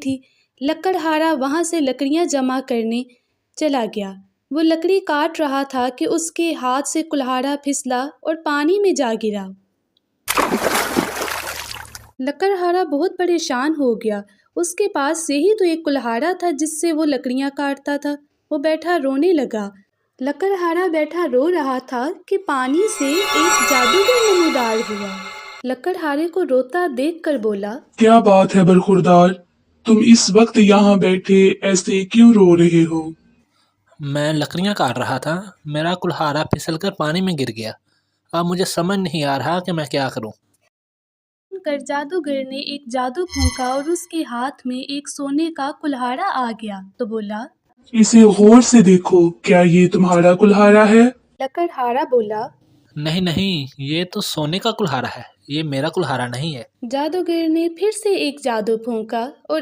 تھی۔ لکڑہارا وہاں سے لکڑیاں جمع کرنے چلا گیا۔ وہ لکڑی کاٹ رہا تھا کہ اس کے ہاتھ سے کلہاڑا پھسلا اور پانی میں جا گرا۔ لکڑہارا بہت پریشان ہو گیا۔ اس کے پاس یہی تو ایک کلہاڑا تھا جس سے وہ لکڑیاں کاٹتا تھا۔ وہ بیٹھا رونے لگا۔ لکڑہارا بیٹھا رو رہا تھا کہ پانی سے ایک جادوگر نمودار ہوا۔ لکڑہارے کو روتا دیکھ کر بولا، کیا بات ہے برخوردار، تم اس وقت یہاں بیٹھے ایسے کیوں رو رہے ہو؟ میں لکڑیاں کاٹ رہا تھا، میرا کلہاڑا پھسل کر پانی میں گر گیا۔ اب مجھے سمجھ نہیں آ رہا کہ میں کیا کروں۔ سن کر جادوگر نے ایک جادو پھونکا اور اس کے ہاتھ میں ایک سونے کا کلہاڑا آ گیا تو بولا، اسے غور سے دیکھو، کیا یہ تمہارا کلہاڑا ہے؟ لکڑہارا بولا، نہیں نہیں، یہ تو سونے کا کلہاڑا ہے، یہ میرا کلہاڑا نہیں ہے۔ جادوگر نے پھر سے ایک جادو پھونکا اور